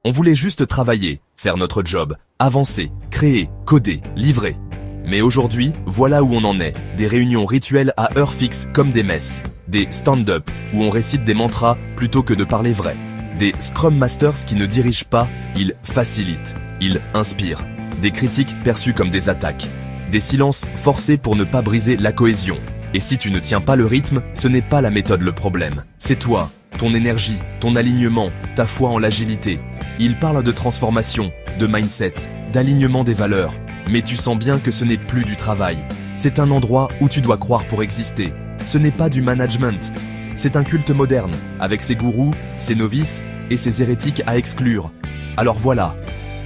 On voulait juste travailler, faire notre job, avancer, créer, coder, livrer. Mais aujourd'hui, voilà où on en est. Des réunions rituelles à heure fixe comme des messes. Des stand-up où on récite des mantras plutôt que de parler vrai. Des Scrum Masters qui ne dirigent pas, ils facilitent, ils inspirent. Des critiques perçues comme des attaques. Des silences forcés pour ne pas briser la cohésion. Et si tu ne tiens pas le rythme, ce n'est pas la méthode le problème. C'est toi, ton énergie, ton alignement, ta foi en l'agilité. Il parle de transformation, de mindset, d'alignement des valeurs. Mais tu sens bien que ce n'est plus du travail. C'est un endroit où tu dois croire pour exister. Ce n'est pas du management. C'est un culte moderne, avec ses gourous, ses novices et ses hérétiques à exclure. Alors voilà,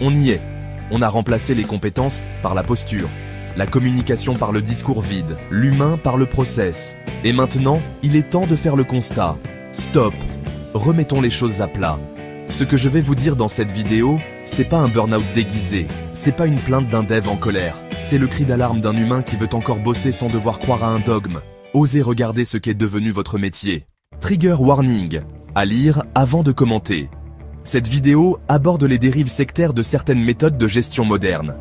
on y est. On a remplacé les compétences par la posture, la communication par le discours vide, l'humain par le process. Et maintenant, il est temps de faire le constat. Stop, remettons les choses à plat. Ce que je vais vous dire dans cette vidéo, c'est pas un burn-out déguisé, c'est pas une plainte d'un dev en colère, c'est le cri d'alarme d'un humain qui veut encore bosser sans devoir croire à un dogme. Osez regarder ce qu'est devenu votre métier. Trigger warning, à lire avant de commenter. Cette vidéo aborde les dérives sectaires de certaines méthodes de gestion moderne.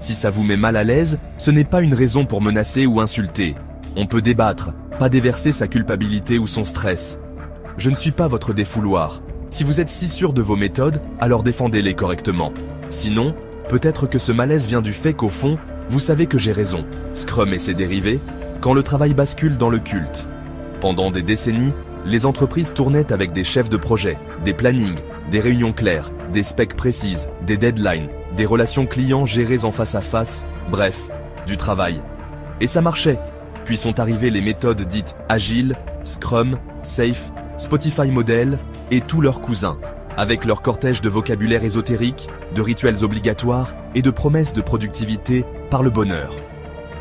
Si ça vous met mal à l'aise, ce n'est pas une raison pour menacer ou insulter. On peut débattre, pas déverser sa culpabilité ou son stress. Je ne suis pas votre défouloir. Si vous êtes si sûr de vos méthodes, alors défendez-les correctement. Sinon, peut-être que ce malaise vient du fait qu'au fond, vous savez que j'ai raison. Scrum et ses dérivés, quand le travail bascule dans le culte. Pendant des décennies, les entreprises tournaient avec des chefs de projet, des plannings, des réunions claires, des specs précises, des deadlines, des relations clients gérées en face à face, bref, du travail. Et ça marchait. Puis sont arrivées les méthodes dites Agile, Scrum, Safe, Spotify Model et tous leurs cousins, avec leur cortège de vocabulaire ésotérique, de rituels obligatoires et de promesses de productivité par le bonheur.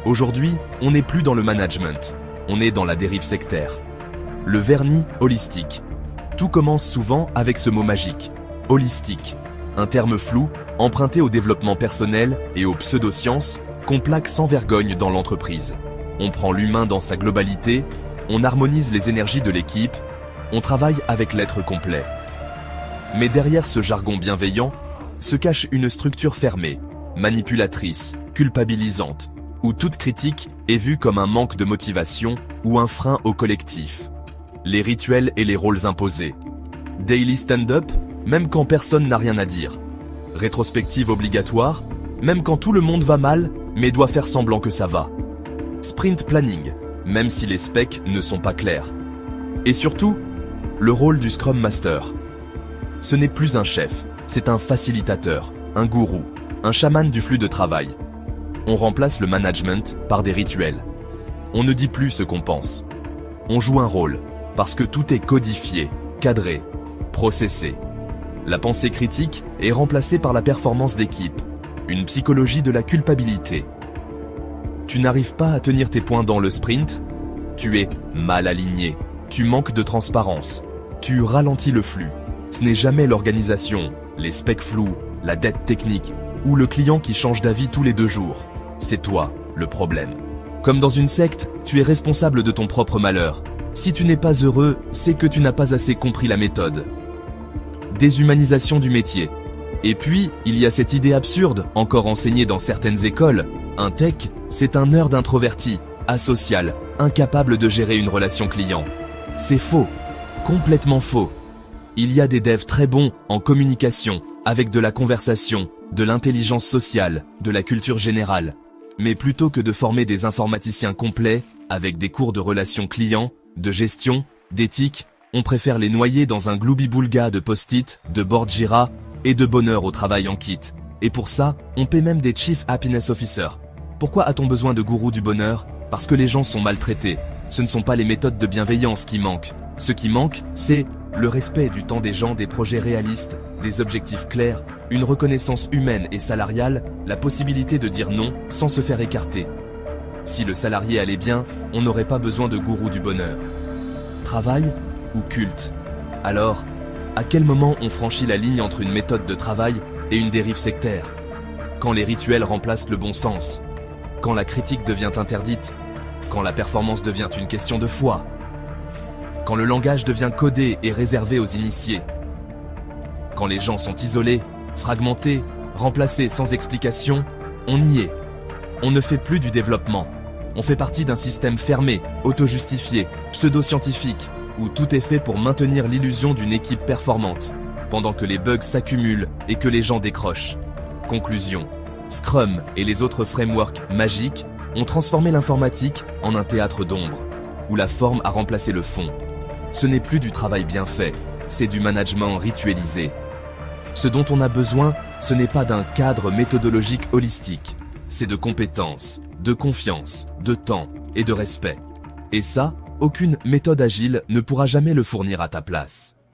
Aujourd'hui, on n'est plus dans le management, on est dans la dérive sectaire. Le vernis holistique. Tout commence souvent avec ce mot magique, holistique, un terme flou, emprunté au développement personnel et aux pseudosciences qu'on plaque sans vergogne dans l'entreprise. On prend l'humain dans sa globalité, on harmonise les énergies de l'équipe, on travaille avec l'être complet. Mais derrière ce jargon bienveillant, se cache une structure fermée, manipulatrice, culpabilisante, où toute critique est vue comme un manque de motivation ou un frein au collectif. Les rituels et les rôles imposés. Daily stand-up, même quand personne n'a rien à dire. Rétrospective obligatoire, même quand tout le monde va mal, mais doit faire semblant que ça va. Sprint planning, même si les specs ne sont pas clairs. Et surtout, le rôle du Scrum Master. Ce n'est plus un chef, c'est un facilitateur, un gourou, un chaman du flux de travail. On remplace le management par des rituels. On ne dit plus ce qu'on pense. On joue un rôle, parce que tout est codifié, cadré, processé. La pensée critique est remplacée par la performance d'équipe, une psychologie de la culpabilité. Tu n'arrives pas à tenir tes points dans le sprint, tu es mal aligné, tu manques de transparence, tu ralentis le flux. Ce n'est jamais l'organisation, les specs flous, la dette technique ou le client qui change d'avis tous les 2 jours. C'est toi, le problème. Comme dans une secte, tu es responsable de ton propre malheur. Si tu n'es pas heureux, c'est que tu n'as pas assez compris la méthode. Déshumanisation du métier. Et puis, il y a cette idée absurde, encore enseignée dans certaines écoles. Un tech, c'est un nerd introverti, asocial, incapable de gérer une relation client. C'est faux, complètement faux. Il y a des devs très bons en communication, avec de la conversation, de l'intelligence sociale, de la culture générale. Mais plutôt que de former des informaticiens complets, avec des cours de relations clients, de gestion, d'éthique, on préfère les noyer dans un gloubi-boulga de post-it, de board Jira et de bonheur au travail en kit. Et pour ça, on paie même des Chief Happiness Officers. Pourquoi a-t-on besoin de gourous du bonheur? Parce que les gens sont maltraités. Ce ne sont pas les méthodes de bienveillance qui manquent. Ce qui manque, c'est le respect du temps des gens, des projets réalistes, des objectifs clairs, une reconnaissance humaine et salariale, la possibilité de dire non sans se faire écarter. Si le salarié allait bien, on n'aurait pas besoin de gourou du bonheur. Travail ou culte? Alors, à quel moment on franchit la ligne entre une méthode de travail et une dérive sectaire? Quand les rituels remplacent le bon sens? Quand la critique devient interdite? Quand la performance devient une question de foi? Quand le langage devient codé et réservé aux initiés? Quand les gens sont isolés, fragmentés, remplacés sans explication, on y est. On ne fait plus du développement. On fait partie d'un système fermé, auto-justifié, pseudo-scientifique, où tout est fait pour maintenir l'illusion d'une équipe performante, pendant que les bugs s'accumulent et que les gens décrochent. Conclusion. Scrum et les autres frameworks magiques ont transformé l'informatique en un théâtre d'ombre, où la forme a remplacé le fond. Ce n'est plus du travail bien fait, c'est du management ritualisé. Ce dont on a besoin, ce n'est pas d'un cadre méthodologique holistique, c'est de compétences, de confiance, de temps et de respect. Et ça, aucune méthode agile ne pourra jamais le fournir à ta place.